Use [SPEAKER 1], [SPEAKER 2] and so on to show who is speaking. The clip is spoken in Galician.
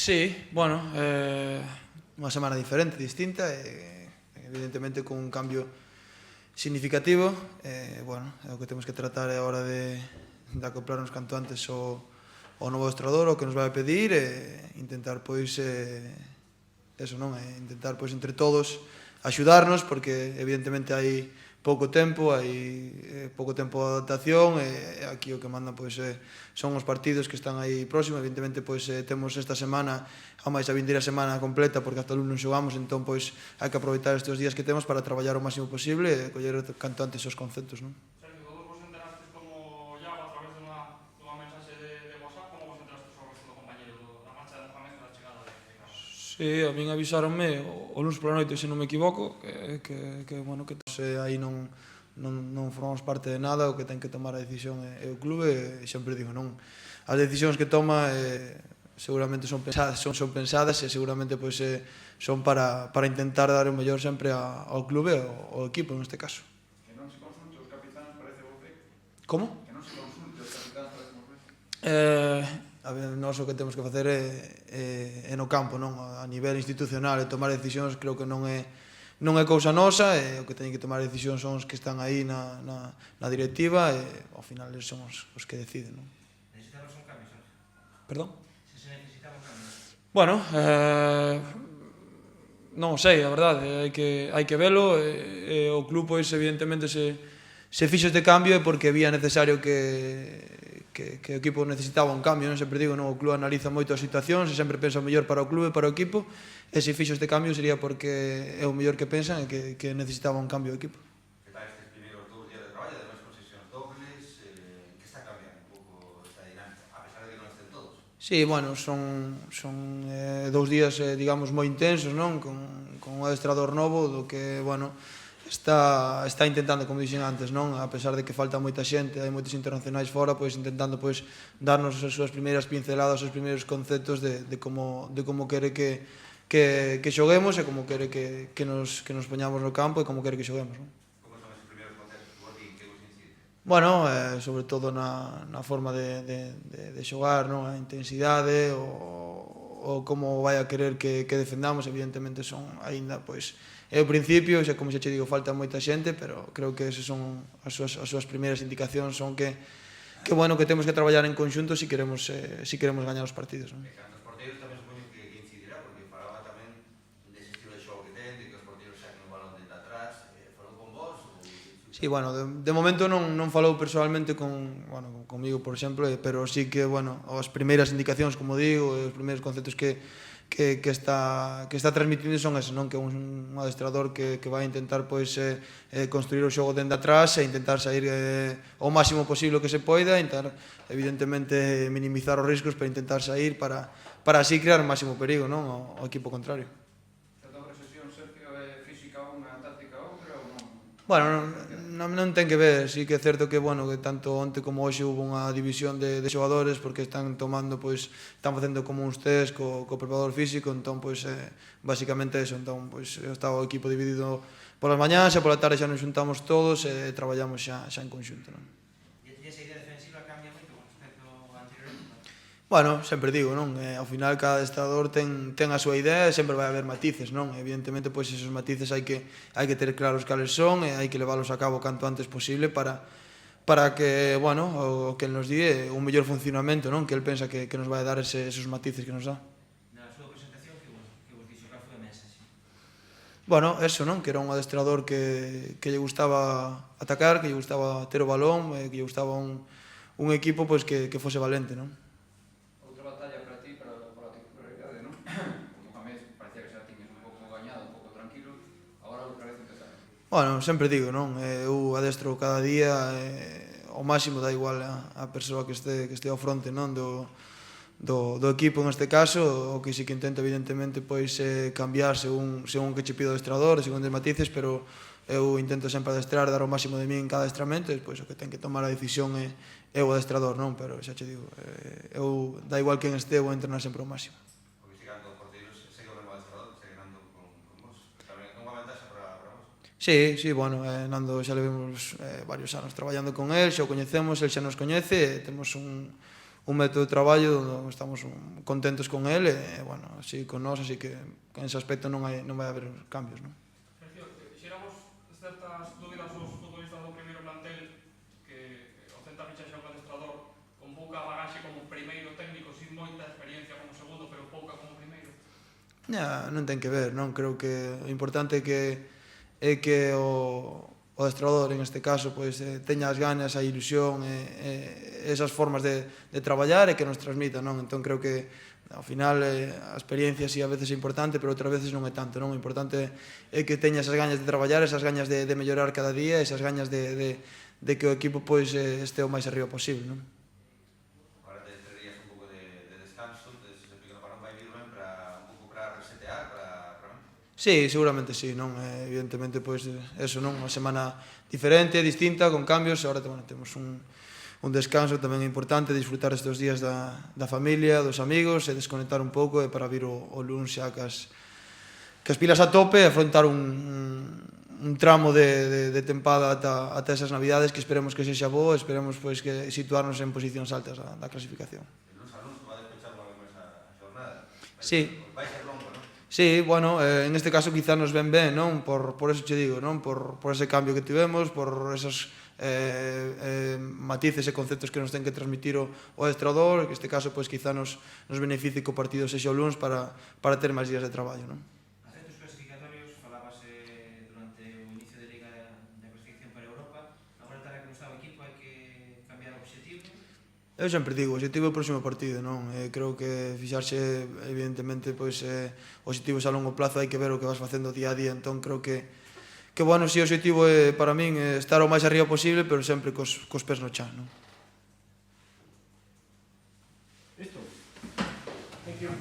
[SPEAKER 1] Sí, bueno, unha semana diferente, distinta, evidentemente con un cambio significativo. Bueno, o que temos que tratar é a hora de acoplarnos canto antes ao novo adestrador, o que nos vai pedir, e intentar, pois, eso non, intentar, pois, entre todos axudarnos, porque evidentemente hai pouco tempo de adaptación, e aquí o que manda, pois, son os partidos que están aí próximos. Evidentemente, pois, temos esta semana, a máis a vindeira semana completa, porque hasta o lunes non xogamos, entón, pois, hai que aproveitar estes días que temos para traballar o máximo posible e coller canto antes os conceptos, non?
[SPEAKER 2] Sergio, vos enterastes como Iago a través dunha mensaxe de WhatsApp, como vos enterastes sobre o resto do compañeiro da marcha de Mohamed e da chegada de Carlos?
[SPEAKER 1] Sí, a min avisaronme o lunes pola noite, se non me equivoco, que bueno, que aí non formamos parte de nada, o que ten que tomar a decisión é o clube, e sempre digo, non, as decisións que toma seguramente son pensadas e seguramente, pois, son para intentar dar o mellor sempre ao clube e ao equipo neste caso.
[SPEAKER 3] Que non se consulte os capitáns parece vos ben?
[SPEAKER 1] Como?
[SPEAKER 3] Que non se consulte os capitáns parece vos ben?
[SPEAKER 1] A ver, nós o que temos que facer é no campo, non? A nivel institucional, e tomar decisións creo que non é cousa nosa, e o que teñen que tomar decisións son os que están aí na directiva, e ao final son os que deciden, non?
[SPEAKER 4] Necesitamos un cambio, Sergio.
[SPEAKER 1] Perdón?
[SPEAKER 4] Se necesitamos cambio.
[SPEAKER 1] Bueno, non o sei, a verdade, hai que velo, e o club, pois, evidentemente, se fixo este cambio é porque había necesario que o equipo necesitaba un cambio, non? Sempre digo, non, o club analiza moito as situacións e sempre pensa o mellor para o club e para o equipo, e se fixo este cambio sería porque é o mellor que pensan e que necesitaba un cambio o equipo.
[SPEAKER 5] Que tal estes primeiros 2 días de traballo, ademais con sesións dobles, que está cambiando un pouco esta dinámica, a pesar de que non estén todos?
[SPEAKER 1] Sí, bueno, son 2 días, digamos, moi intensos, non? Con un adestrador novo, do que, bueno, está intentando, como dixen antes, non? A pesar de que falta moita xente, hai moitos internacionais fora, pois intentando, pois, darnos as súas primeiras pinceladas, os primeiros conceptos de como quere que xoguemos, e como quere que nos poñamos no campo, e como quere que xoguemos, non?
[SPEAKER 5] Como son esos primeiros conceptos que vos din, que vos incide?
[SPEAKER 1] Bueno, sobre todo na forma de xogar, non? A intensidade, o como vai a querer que defendamos. Evidentemente son aínda, pois, é o principio, xa como xa che digo, falta moita xente, pero creo que esas son as súas primeiras indicacións, son que bueno, que temos que traballar en conxunto se queremos gañar os partidos, non?
[SPEAKER 5] E canto os porteiros tamén supoño que incidirá, porque falaba tamén dese estilo de xogo que ten, de que os porteiros saquen o balón dende atrás, falou con vos?
[SPEAKER 1] Sí, bueno, de momento non falou personalmente comigo, por exemplo, pero sí que, bueno, as primeiras indicacións, como digo, os primeiros conceptos que está transmitindo son eses, non? Que é un adestrador que vai intentar, pois, construir o xogo dende atrás e intentar sair o máximo posible que se poida, intentar, evidentemente, minimizar os riscos para intentar sair para así crear o máximo perigo, non? Ao equipo contrario.
[SPEAKER 3] Esta dobre sesión, Sergio, é física unha, táctica outra ou non?
[SPEAKER 1] Bueno, non ten que ver, sí que é certo que, bueno, que tanto onte como hoxe hubo unha división de xogadores, porque están tomando, pois, están facendo como uns test co preparador físico, entón, pois, basicamente eso, entón, pois, estaba o equipo dividido polas mañás, e pola tarde xa nos xuntamos todos e traballamos xa en conxunto, non?
[SPEAKER 4] E esa idea defensiva cambia moito con respecto ao anterior época?
[SPEAKER 1] Bueno, sempre digo, non? Ao final cada adestrador ten a súa idea, e sempre vai haber matices, non? Evidentemente, pois, esos matices hai que ter claros cales son, e hai que leválos a cabo canto antes posible para que, bueno, o que nos di un mellor funcionamento, non? Que el pensa que nos vai dar esos matices que nos dá.
[SPEAKER 4] Na súa presentación, que vos dixo, cal foi a mensaxe?
[SPEAKER 1] Bueno, eso, non? Que era un adestrador que lle gustaba atacar, que lle gustaba ter o balón, que lle gustaba un equipo, pois, que fose valente, non?
[SPEAKER 3] Outra batalla para ti, para a titularidade, non? Como Mohamed parecía que xa tiñes un pouco gañado, un pouco tranquilo, agora outra vez empezar.
[SPEAKER 1] Bueno, sempre digo, non? Eu adestro cada día, ao máximo, dá igual a persoa que este ao fronte, non? Do equipo, neste caso, o que sí que intento, evidentemente, pois, cambiar según que che pido o adestrador, según os matices, pero eu intento sempre adestrar, dar o máximo de mí en cada adestramento, e pois o que ten que tomar a decisión é o adestrador, non? Pero xa che digo, eu dá igual quen este, vou entrenar sempre o máximo.
[SPEAKER 5] Porque se canto os porteiros, segue o mesmo adestrador, segue Nando con vos. Tamén é unha ventaxa para vos?
[SPEAKER 1] Sí, bueno, Nando xa levemos varios anos traballando con el, xa o coñecemos, el xa nos coñece, e temos un método de traballo, estamos contentos con el, e, bueno, así con nós, así que en ese aspecto non vai haber cambios, non?
[SPEAKER 2] Sergio, xeramos certas dúbidas aos futbolistas do primeiro plantel que o Celta fichaxe un adestrador con pouca bagaxe como primeiro técnico, sin moita experiencia como segundo, pero pouca como primeiro.
[SPEAKER 1] Non ten que ver, non? Creo que o importante é que o adestrador, en este caso, pois, teña as ganas, a ilusión e esas formas de traballar e que nos transmita, non? Entón creo que ao final a experiencia si a veces é importante, pero outras veces non é tanto, non? O importante é que teña esas gañas de traballar, esas gañas de mellorar cada día, esas gañas de que o equipo pois este o máis arriba posible, non?
[SPEAKER 5] Ahora te traerías un pouco de descanso, entonces ese pequeno parón vai vir ben para un pouco para resetear, para
[SPEAKER 1] Sí, seguramente sí, non? Evidentemente, pois, eso, non? Unha semana diferente, distinta, con cambios, e agora temos un descanso tamén importante, disfrutar estes días da familia, dos amigos, e desconectar un pouco, e para vir o luns xa cas pilas a tope, e afrontar un tramo de tempada ata esas navidades que esperemos que sexa bo, esperemos pois que situarnos en posicións altas da clasificación.
[SPEAKER 5] el luns a luns va a despechar unha vez máis a xornada.
[SPEAKER 1] Sí.
[SPEAKER 5] Vai ser longo, non?
[SPEAKER 1] Sí, bueno, en este caso quizá nos ven ben, non? Por eso che digo, non? Por ese cambio que tivemos, por esos matices e conceptos que nos ten que transmitir o adestrador, que este caso pois quizá nos beneficie que o partido sexa o luns para ter máis días de traballo, non?
[SPEAKER 4] Acertos clasificatorios, falábase durante o inicio de Liga da clasificación para Europa. Agora, tal como está o equipo, hai que cambiar o objetivo.
[SPEAKER 1] Eu sempre digo, o objetivo é o próximo partido, non? Creo que fixarse, evidentemente, pois, objetivos a longo plazo hai que ver o que vas facendo día a día, entón creo que bueno, si o objetivo é, para min, estar o máis arriba posible, pero sempre cos pés no chan, non?
[SPEAKER 6] Listo. Thank you.